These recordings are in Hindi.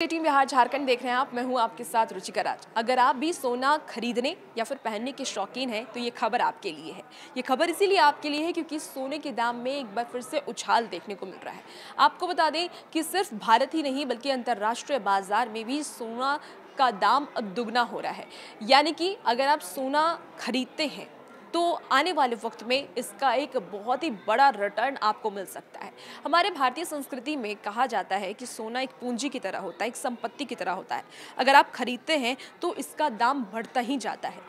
टीम बिहार झारखंड देख रहे हैं आप। मैं हूं आपके साथ रुचिका राज। अगर आप भी सोना खरीदने या फिर पहनने के शौकीन हैं तो ये खबर आपके लिए है। ये खबर इसीलिए आपके लिए है क्योंकि सोने के दाम में एक बार फिर से उछाल देखने को मिल रहा है। आपको बता दें कि सिर्फ भारत ही नहीं बल्कि अंतर्राष्ट्रीय बाजार में भी सोना का दाम अब दुगना हो रहा है। यानी कि अगर आप सोना खरीदते हैं तो आने वाले वक्त में इसका एक बहुत ही बड़ा रिटर्न आपको मिल सकता है। हमारे भारतीय संस्कृति में कहा जाता है कि सोना एक पूंजी की तरह होता है, एक संपत्ति की तरह होता है। अगर आप खरीदते हैं तो इसका दाम बढ़ता ही जाता है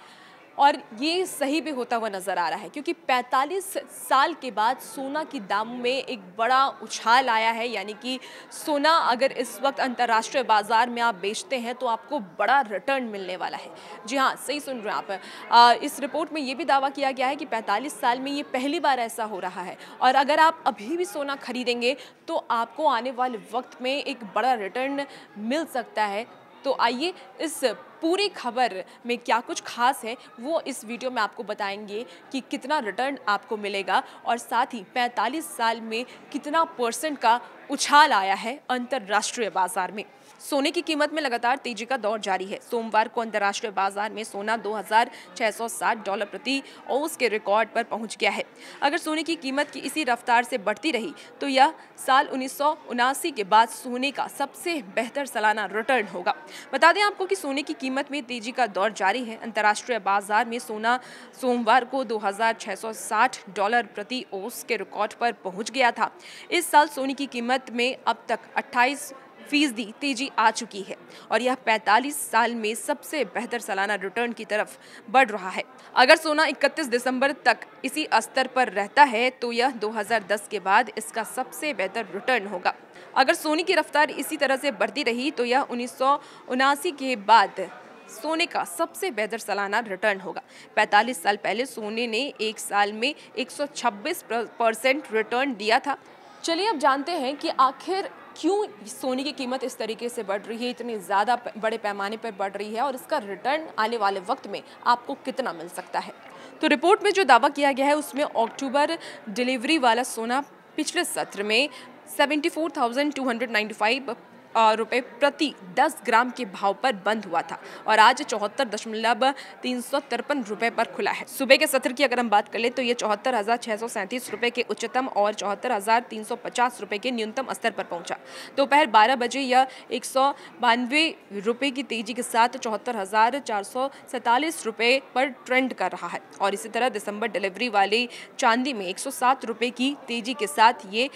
और ये सही भी होता हुआ नजर आ रहा है क्योंकि 45 साल के बाद सोना की दाम में एक बड़ा उछाल आया है। यानी कि सोना अगर इस वक्त अंतर्राष्ट्रीय बाजार में आप बेचते हैं तो आपको बड़ा रिटर्न मिलने वाला है। जी हाँ, सही सुन रहे हैं आप। इस रिपोर्ट में ये भी दावा किया गया है कि 45 साल में ये पहली बार ऐसा हो रहा है और अगर आप अभी भी सोना खरीदेंगे तो आपको आने वाले वक्त में एक बड़ा रिटर्न मिल सकता है। तो आइए इस पूरी खबर में क्या कुछ खास है वो इस वीडियो में आपको बताएंगे कि कितना रिटर्न आपको मिलेगा और साथ ही 45 साल में कितना परसेंट का उछाल आया है अंतर्राष्ट्रीय बाजार में। सोने की कीमत में लगातार तेजी का दौर जारी है। सोमवार को अंतर्राष्ट्रीय बाजार में सोना $2,660 प्रति औंस के रिकॉर्ड पर पहुंच गया है। अगर सोने की कीमत की इसी रफ्तार से बढ़ती रही तो यह साल 1979 के बाद सोने का सबसे बेहतर सालाना रिटर्न होगा। बता दें आपको कि सोने की कीमत में तेजी का दौर जारी है। अंतर्राष्ट्रीय बाजार में सोना सोमवार को $2,660 प्रति औंस के रिकॉर्ड पर पहुंच गया था। इस साल सोने की कीमत में अब तक 28% तेजी आ चुकी है और यह 45 साल में सबसे बेहतर सालाना रिटर्न की तरफ बढ़ रहा है। अगर सोना 31 दिसंबर तक इसी स्तर पर रहता है तो यह 2010 के बाद इसका सबसे बेहतर रिटर्न होगा। अगर सोने की रफ्तार इसी तरह से बढ़ती रही तो यह 1979 के बाद सोने का सबसे बेहतर सालाना रिटर्न होगा। 45 साल पहले सोने ने एक साल में 126% रिटर्न दिया था। चलिए अब जानते हैं कि आखिर क्यों सोने की कीमत इस तरीके से बढ़ रही है, इतनी ज़्यादा बड़े पैमाने पर बढ़ रही है और इसका रिटर्न आने वाले वक्त में आपको कितना मिल सकता है। तो रिपोर्ट में जो दावा किया गया है उसमें अक्टूबर डिलीवरी वाला सोना पिछले सत्र में 74,295 रुपये प्रति 10 ग्राम के भाव पर बंद हुआ था और आज 74,353 रुपये पर खुला है। सुबह के सत्र की अगर हम बात कर ले तो ये 74,637 रुपये के उच्चतम और 74,350 रुपये के न्यूनतम स्तर पर पहुंचा। दोपहर 12 बजे यह 192 रुपये की तेजी के साथ 74,447 रुपये पर ट्रेंड कर रहा है और इसी तरह दिसंबर डिलीवरी वाली चांदी में 107 रुपये की तेजी के साथ ये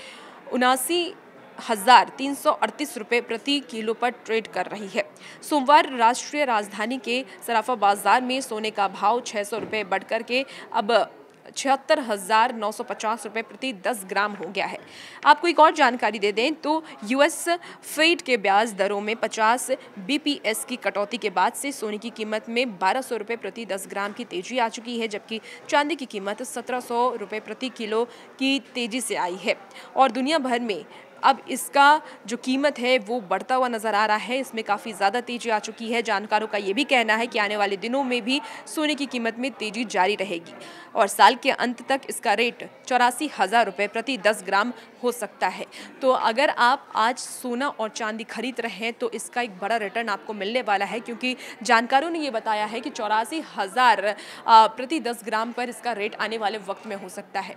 79,338 रुपये प्रति किलो पर ट्रेड कर रही है। सोमवार राष्ट्रीय राजधानी के सराफा बाजार में सोने का भाव 600 रुपये बढ़कर के अब 76,950 रुपये प्रति 10 ग्राम हो गया है। आपको एक और जानकारी दे दें तो यूएस फेड के ब्याज दरों में 50 बीपीएस की कटौती के बाद से सोने की कीमत में 1,200 रुपये प्रति 10 ग्राम की तेजी आ चुकी है, जबकि चांदी की कीमत 1,700 रुपये प्रति किलो की तेजी से आई है और दुनिया भर में अब इसका जो कीमत है वो बढ़ता हुआ नजर आ रहा है। इसमें काफ़ी ज़्यादा तेजी आ चुकी है। जानकारों का ये भी कहना है कि आने वाले दिनों में भी सोने की कीमत में तेजी जारी रहेगी और साल के अंत तक इसका रेट 84,000 रुपये प्रति 10 ग्राम हो सकता है। तो अगर आप आज सोना और चांदी खरीद रहे हैं तो इसका एक बड़ा रिटर्न आपको मिलने वाला है क्योंकि जानकारों ने ये बताया है कि 84,000 प्रति 10 ग्राम पर इसका रेट आने वाले वक्त में हो सकता है।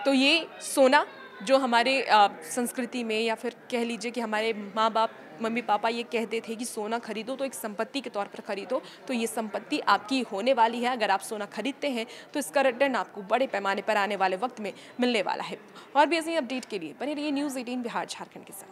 तो ये सोना जो हमारे संस्कृति में या फिर कह लीजिए कि हमारे माँ बाप मम्मी पापा ये कहते थे कि सोना खरीदो तो एक संपत्ति के तौर पर खरीदो, तो ये संपत्ति आपकी होने वाली है। अगर आप सोना खरीदते हैं तो इसका रिटर्न आपको बड़े पैमाने पर आने वाले वक्त में मिलने वाला है। और भी ऐसे ही अपडेट के लिए बने रहिए न्यूज़ 18 बिहार झारखंड के साथ।